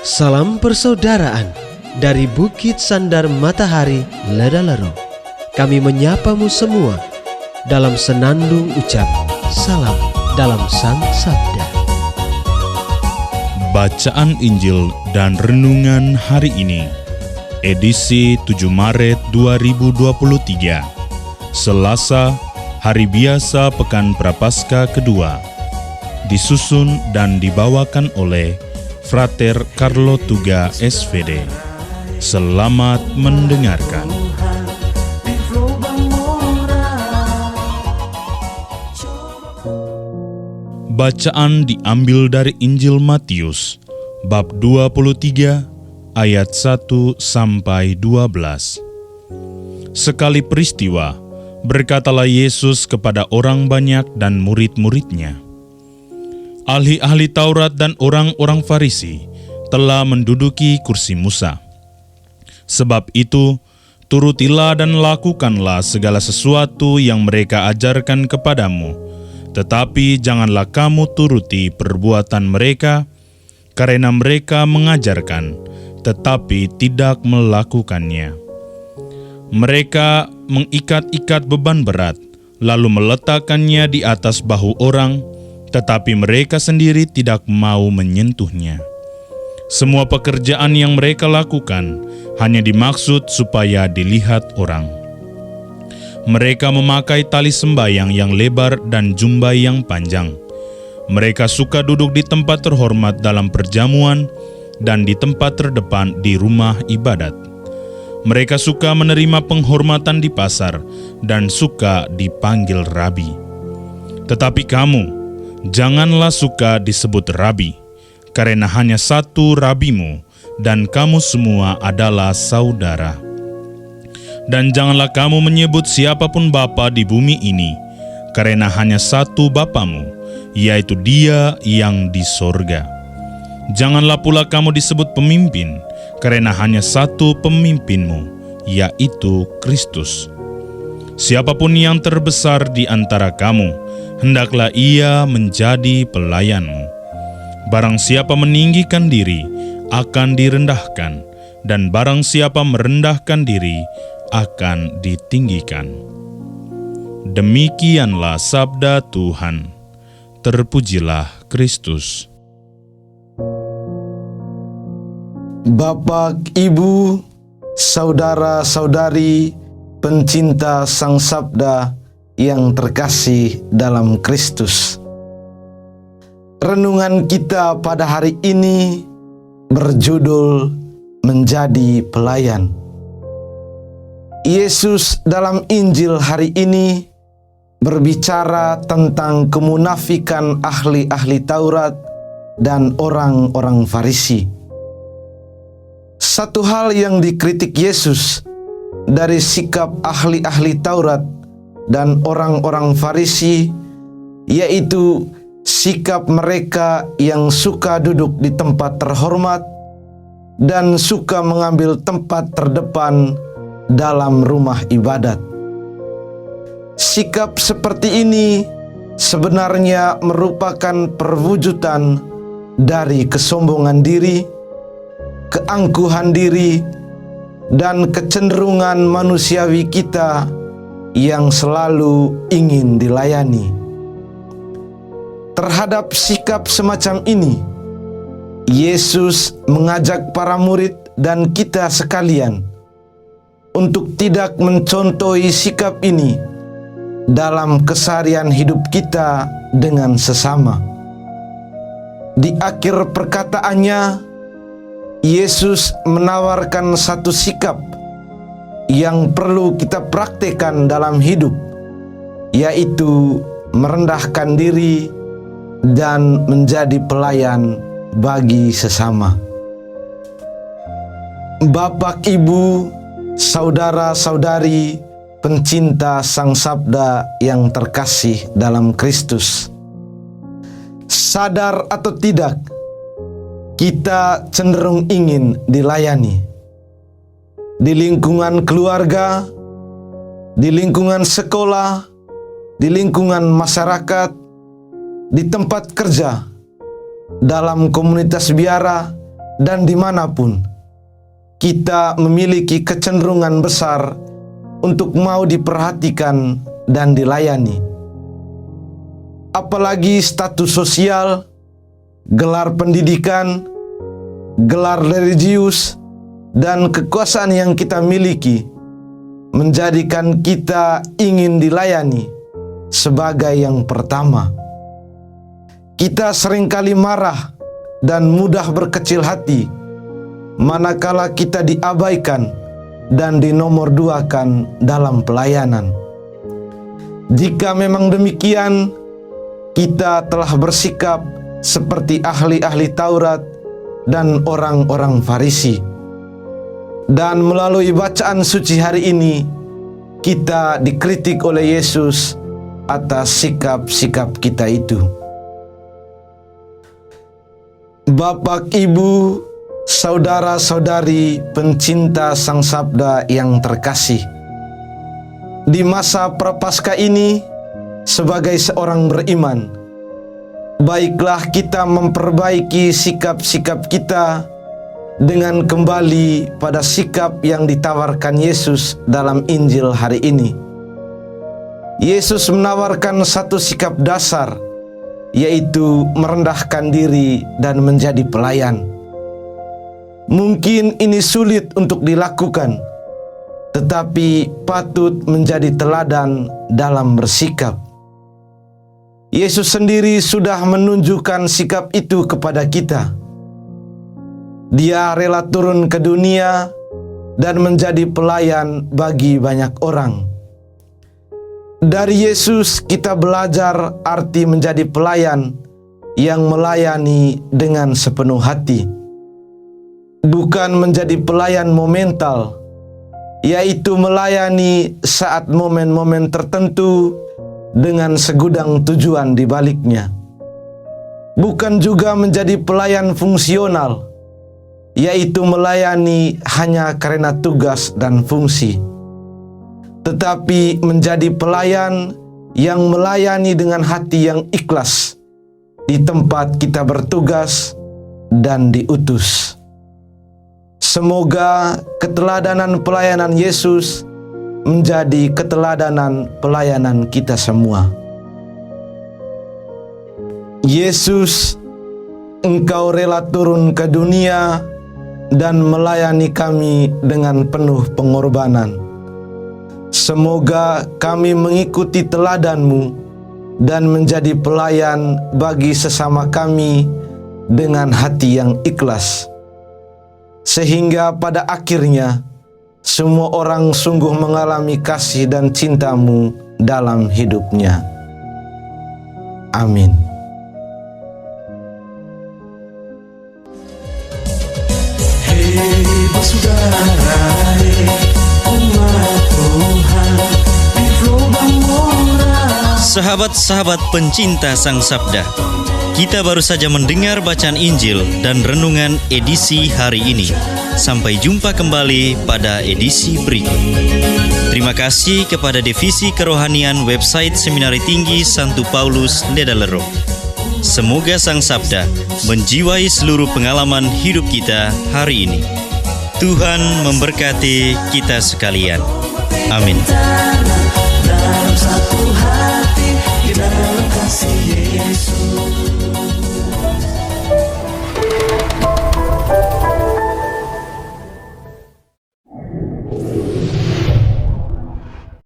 Salam persaudaraan dari Bukit Sandar Matahari Ledalero. Kami menyapamu semua dalam senandung ucap salam dalam Sang Sabda. Bacaan Injil dan Renungan hari ini, edisi 7 Maret 2023, Selasa, hari biasa Pekan Prapaskah kedua, disusun dan dibawakan oleh Frater Carlo Tuga SVD. Selamat mendengarkan. Bacaan diambil dari Injil Matius, bab 23, ayat 1 sampai 12. Sekali peristiwa, berkatalah Yesus kepada orang banyak dan murid-muridnya, ahli-ahli Taurat dan orang-orang Farisi telah menduduki kursi Musa. Sebab itu, turutilah dan lakukanlah segala sesuatu yang mereka ajarkan kepadamu, tetapi janganlah kamu turuti perbuatan mereka, karena mereka mengajarkan, tetapi tidak melakukannya. Mereka mengikat-ikat beban berat, lalu meletakkannya di atas bahu orang, tetapi mereka sendiri tidak mau menyentuhnya. Semua pekerjaan yang mereka lakukan hanya dimaksud supaya dilihat orang. Mereka memakai tali sembayang yang lebar dan jumbai yang panjang. Mereka suka duduk di tempat terhormat dalam perjamuan dan di tempat terdepan di rumah ibadat. Mereka suka menerima penghormatan di pasar dan suka dipanggil rabi. Tetapi kamu, janganlah suka disebut rabi, karena hanya satu rabimu, dan kamu semua adalah saudara. Dan janganlah kamu menyebut siapapun bapa di bumi ini, karena hanya satu Bapamu, yaitu Dia yang di sorga. Janganlah pula kamu disebut pemimpin, karena hanya satu pemimpinmu, yaitu Kristus. Siapapun yang terbesar di antara kamu, hendaklah ia menjadi pelayanmu. Barang siapa meninggikan diri, akan direndahkan, dan barang siapa merendahkan diri, akan ditinggikan. Demikianlah sabda Tuhan. Terpujilah Kristus. Bapak, Ibu, saudara-saudari, pencinta Sang Sabda yang terkasih dalam Kristus. Renungan kita pada hari ini berjudul Menjadi Pelayan. Yesus dalam Injil hari ini berbicara tentang kemunafikan ahli-ahli Taurat dan orang-orang Farisi. Satu hal yang dikritik Yesus dari sikap ahli-ahli Taurat dan orang-orang Farisi, yaitu sikap mereka yang suka duduk di tempat terhormat dan suka mengambil tempat terdepan dalam rumah ibadat. Sikap seperti ini sebenarnya merupakan perwujudan dari kesombongan diri, keangkuhan diri, dan kecenderungan manusiawi kita yang selalu ingin dilayani. Terhadap sikap semacam ini, Yesus mengajak para murid dan kita sekalian untuk tidak mencontohi sikap ini dalam keseharian hidup kita dengan sesama. Di akhir perkataannya, Yesus menawarkan satu sikap yang perlu kita praktekkan dalam hidup, yaitu merendahkan diri dan menjadi pelayan bagi sesama. Bapak, Ibu, saudara-saudari, pencinta Sang Sabda yang terkasih dalam Kristus. Sadar atau tidak, kita cenderung ingin dilayani. Di lingkungan keluarga, di lingkungan sekolah, di lingkungan masyarakat, di tempat kerja, dalam komunitas biara, dan dimanapun, kita memiliki kecenderungan besar untuk mau diperhatikan dan dilayani. Apalagi status sosial, gelar pendidikan, gelar religius, dan kekuasaan yang kita miliki menjadikan kita ingin dilayani sebagai yang pertama. Kita seringkali marah dan mudah berkecil hati manakala kita diabaikan dan dinomorduakan dalam pelayanan. Jika memang demikian, kita telah bersikap seperti ahli-ahli Taurat dan orang-orang Farisi. Dan melalui bacaan suci hari ini, kita dikritik oleh Yesus atas sikap-sikap kita itu. Bapak, Ibu, saudara-saudari pencinta Sang Sabda yang terkasih, di masa Prapaskah ini, sebagai seorang beriman, baiklah kita memperbaiki sikap-sikap kita dengan kembali pada sikap yang ditawarkan Yesus dalam Injil hari ini. Yesus menawarkan satu sikap dasar, yaitu merendahkan diri dan menjadi pelayan. Mungkin ini sulit untuk dilakukan, tetapi patut menjadi teladan dalam bersikap. Yesus sendiri sudah menunjukkan sikap itu kepada kita. Dia rela turun ke dunia dan menjadi pelayan bagi banyak orang. Dari Yesus kita belajar arti menjadi pelayan yang melayani dengan sepenuh hati. Bukan menjadi pelayan momental, yaitu melayani saat momen-momen tertentu dengan segudang tujuan di baliknya. Bukan juga menjadi pelayan fungsional, yaitu melayani hanya karena tugas dan fungsi. Tetapi menjadi pelayan yang melayani dengan hati yang ikhlas di tempat kita bertugas dan diutus. Semoga keteladanan pelayanan Yesus menjadi keteladanan pelayanan kita semua. Yesus, Engkau rela turun ke dunia dan melayani kami dengan penuh pengorbanan. Semoga kami mengikuti teladan-Mu dan menjadi pelayan bagi sesama kami dengan hati yang ikhlas, sehingga pada akhirnya semua orang sungguh mengalami kasih dan cinta-Mu dalam hidupnya. Amin. Hei saudara, umat Tuhan di gelombang moral. Sahabat-sahabat pencinta Sang Sabda, kita baru saja mendengar bacaan Injil dan renungan edisi hari ini. Sampai jumpa kembali pada edisi berikut. Terima kasih kepada Divisi Kerohanian website Seminari Tinggi Santo Paulus Ledalero. Semoga Sang Sabda menjiwai seluruh pengalaman hidup kita hari ini. Tuhan memberkati kita sekalian. Amin. Dalam satu hati, di dalam kasih Yesus.